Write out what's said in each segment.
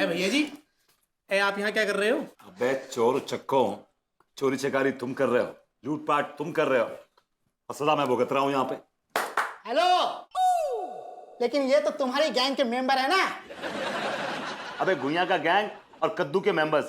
भैया जी, आप यहाँ क्या कर रहे हो? अबे चोर चक्को, चोरी चकारी तुम कर रहे हो, लूटपाट तुम कर रहे हो, और सदा मैं भुगत रहा हूँ यहाँ पे। हेलो, लेकिन ये तो तुम्हारी गैंग के मेंबर है ना? अबे गुइया का गैंग और कद्दू के मेंबर्स,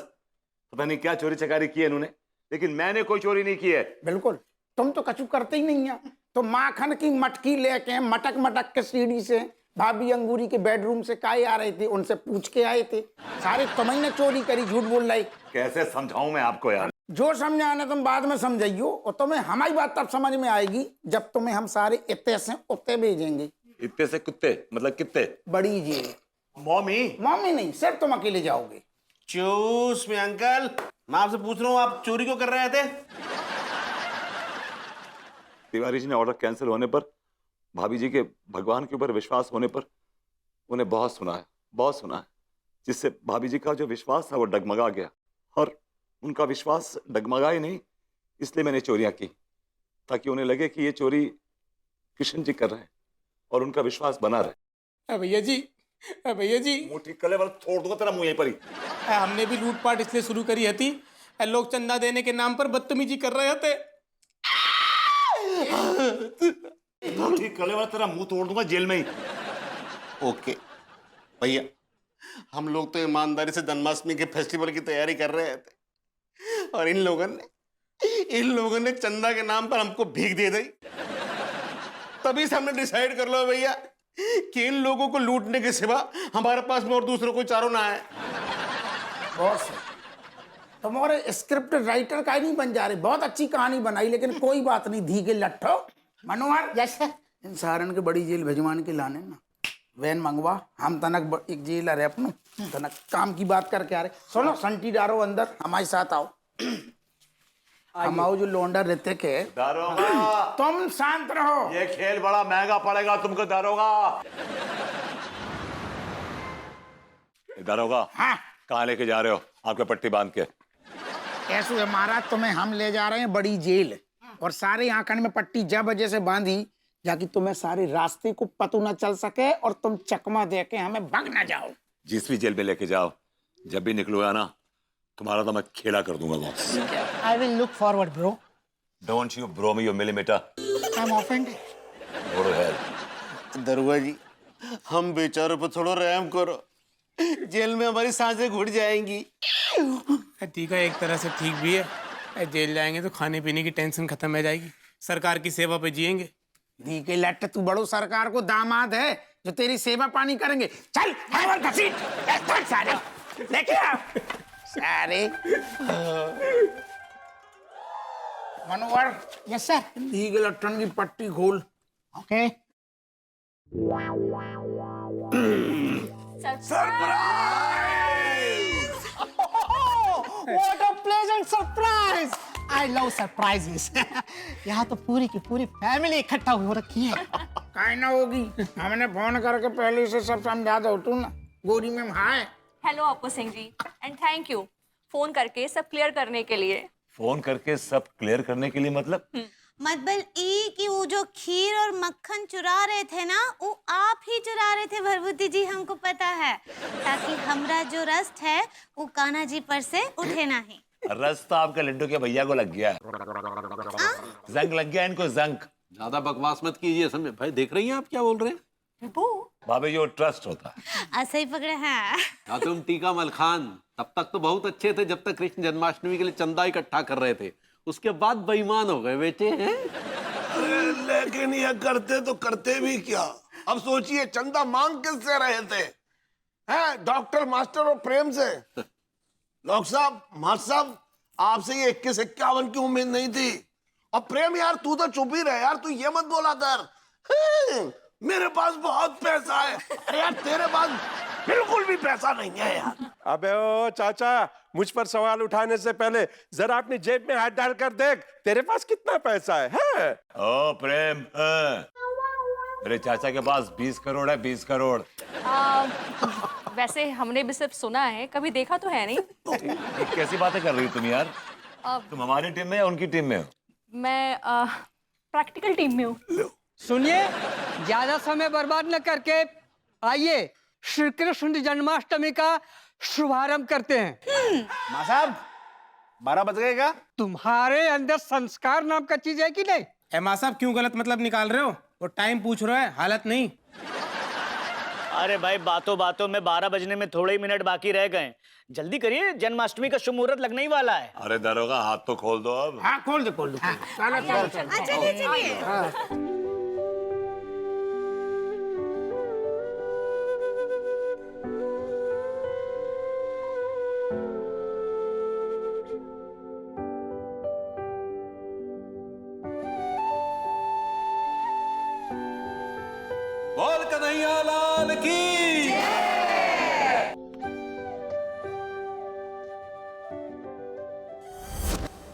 पता नहीं क्या चोरी चकारी की है इन्होंने, लेकिन मैंने कोई चोरी नहीं की है। बिल्कुल, तुम तो कछु करते ही नहीं है। तो माखन की मटकी लेके मटक मटक के सीढ़ी से भाभी अंगूरी के बेडरूम से काहे आ रहे थे, उनसे पूछ के आए थे। सारे तुम्हें ने चोरी करी, झूठ बोल रही। कैसे समझाऊं मैं आपको यार? जो समझाना तुम बाद में समझाइयो, और तुम्हें हमारी बात तब समझ में आएगी जब तुम्हें हम सारे इत्ते से उत्ते भेजेंगे। इतने से कुत्ते मतलब कितने? बड़ी जेल। मॉमी? मम्मी नहीं, सिर्फ तुम अकेले जाओगे। चूस में अंकल, मैं आपसे पूछ रहा हूँ आप चोरी क्यों कर रहे थे? तिवारी जी ने ऑर्डर कैंसिल होने पर, भाभी जी के भगवान के ऊपर विश्वास होने पर उन्हें बहुत सुना है, जिससे भाभी जी का जो विश्वास था वो डगमगा गया, और उनका विश्वास डगमगा ही नहीं, इसलिए मैंने चोरियां की, ताकि उन्हें लगे कि ये चोरी किशन जी कर रहे हैं और उनका विश्वास बना रहे। भैया जी, भैया जी, मुंह ठीक कर ले वरना छोड़ दूंगा तेरा मुंह यहीं पर ही। हमने भी लूटपाट इसलिए शुरू करी थी, लोग चंदा देने के नाम पर बदतमीजी कर रहे थे। ठीक कर ले वरना तेरा मुंह तोड़ दूंगा जेल में ही। ओके भैया, हम लोग तो ईमानदारी से जन्माष्टमी के फेस्टिवल की तैयारी कर रहे थे, और इन लोगों ने चंदा के नाम पर हमको भीख दे दी। तभी से हमने डिसाइड कर लो भैया कि इन लोगों को लूटने के सिवा हमारे पास में और दूसरों कोई चारों ना है। बॉस, तुम्हारे स्क्रिप्ट राइटर का ही नहीं बन जा रहे। बहुत अच्छी कहानी बनाई, लेकिन कोई बात नहीं। धी के लट्ठो मनोहर, जैसे इन सारन के बड़ी जेल भिजवाने के लाने ना, वैन मंगवा। हम तनक एक जेलर है अपनो, तनक काम की बात करके आ रहे। सुनो, संटी डारो अंदर, हमारे साथ आओ। हमारे जो लोंडा रहते के दारोगा, तुम शांत रहो। ये खेल बड़ा महंगा पड़ेगा तुमको दारोगा। दारोगा, हाँ, कहाँ लेके जा रहे हो आपके पट्टी बांध के? ऐसे है महाराज, तुम्हें हम ले जा रहे हैं बड़ी जेल, और सारे आंकड़ में पट्टी जब वजह से बांधी जाकि तुम्हें सारे रास्ते को पता न चल सके और तुम चकमा दे के हमें भाग ना जाओ। जिस भी जेल में लेके जाओ, जब भी निकलूंगा ना, तुम्हारा तो मैं खेला कर दूंगा boss. I will look forward bro. Don't you bro me your millimetre. I am offended. Go to hell. दरोगा जी, हम बेचारों पर थोड़ा रहम करो, जेल में हमारी सांसें घुट जाएंगी। ठीक है, एक तरह से ठीक भी है। जेल जाएंगे तो खाने पीने की टेंशन खत्म हो जाएगी, सरकार की सेवा पे जिएंगे। धी के लट्ट, तू बड़ो सरकार को दामाद है जो तेरी सेवा पानी करेंगे। चल घसीट सारे लेके आ सारे। मनोहर, यस सर। धी के लट्टन की पट्टी खोल। Okay. What a pleasant surprise! I love surprises. यहाँ तो पूरी की पूरी फैमिली इकट्ठा हो रखी है। काहे ना होगी, हमने फोन करके पहले से सब समझा दो तू ना। गोरी में hi. Hello Apu Singh ji, and thank you phone करके सब क्लियर करने के लिए। फोन करके सब क्लियर करने के लिए मतलब? मतलब ई कि वो जो खीर और मक्खन चुरा रहे थे ना, वो आप ही चुरा रहे थे भरभूति जी, हमको पता है, ताकि हमरा जो रस्ट है वो कान्हा जी पर से उठे नहीं। रस तो आपके लड्डू के भैया को लग गया है। जंग लग गया इनको, जंग। ज्यादा बकवास मत कीजिए, समझे भाई? देख रही हैं आप क्या बोल रहे हैं? भाभी जो ट्रस्ट होता है। ऐसे ही पकड़े हैं। हाँ, तुम टीका मलखान तब तक तो बहुत अच्छे थे जब तक कृष्ण जन्माष्टमी के लिए चंदा इकट्ठा कर रहे थे, उसके बाद बेईमान हो गए बेटे हैं। लेकिन ये करते तो करते भी क्या? अब सोचिए, चंदा मांग किससे रहे थे? हैं, डॉक्टर, मास्टर और प्रेम से। डॉक्टर साहब, मास्टर साहब, आपसे ये 21-51 की उम्मीद नहीं थी। और प्रेम यार, तू तो चुप ही रहे यार, तू ये मत बोला कर मेरे पास बहुत पैसा है। अरे यार, तेरे पास बिल्कुल भी पैसा नहीं है यार। अबे ओ चाचा, मुझ पर सवाल उठाने से पहले जरा अपनी जेब में हाथ डाल कर देख, तेरे पास कितना पैसा है? ओ प्रेम, मेरे चाचा के पास 20 करोड़ है, 20 करोड़। वैसे हमने भी सिर्फ सुना है, कभी देखा तो है नहीं। ये कैसी बातें कर रही हो तुम यार? तुम हमारी टीम में या उनकी टीम में हो? मैं प्रैक्टिकल टीम में हूँ। सुनिए, ज्यादा समय बर्बाद न करके आइए श्री कृष्ण जन्माष्टमी का शुभारंभ करते हैं। माँ साहब 12 बज गए क्या? तुम्हारे अंदर संस्कार नाम का चीज है कि नहीं? ए माँ साहब क्यों गलत मतलब निकाल रहे हो? वो टाइम पूछ रहे है, हालत नहीं। अरे भाई बातों बातों में 12 बजने में थोड़े ही मिनट बाकी रह गए। जल्दी करिए, जन्माष्टमी का शुभ मुहूर्त लगने ही वाला है। अरे दरोगा हाथ तो खोल दो अब। हाँ खोल दो चलो चलो चलिए चलिए। बोल कन्हैया लाल की।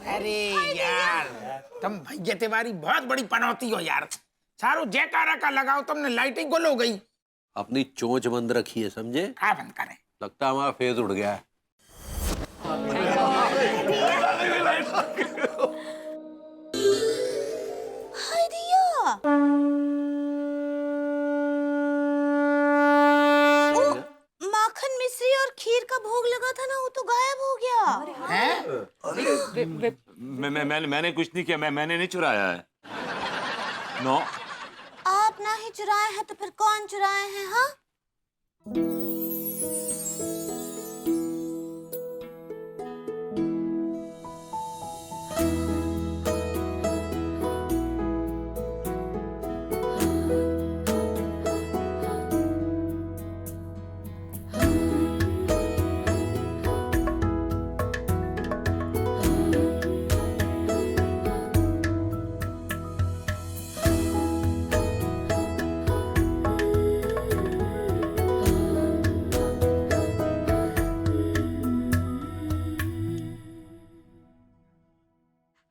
अरे यार तुम भैया तिवारी बहुत बड़ी पनौती हो यार। सारो जयकारा का लगाओ, तुमने लाइटिंग गोल हो गई। अपनी चोंच बंद रखी है, समझे? क्या बंद करें? लगता है हमारा फेज उड़ गया है। हाय दिया। ओ, माखन मिश्री और खीर का भोग लगा था ना, वो तो गायब हो गया। मैंने कुछ नहीं किया, मैंने नहीं चुराया है। नो। आप ना ही चुराए हैं तो फिर कौन चुराए हैं? हाँ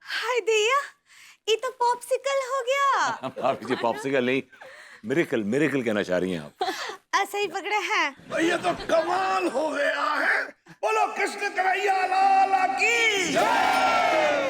हाय दिया, ये तो पॉप्सिकल हो गया। भाभी जी पॉप्सिकल नहीं, मिरेकल मिरेकल कहना चाह रही हैं आप। ऐसा ही पकड़े हैं। ये तो कमाल हो गया है। बोलो कृष्ण कन्हैया लाल की जय।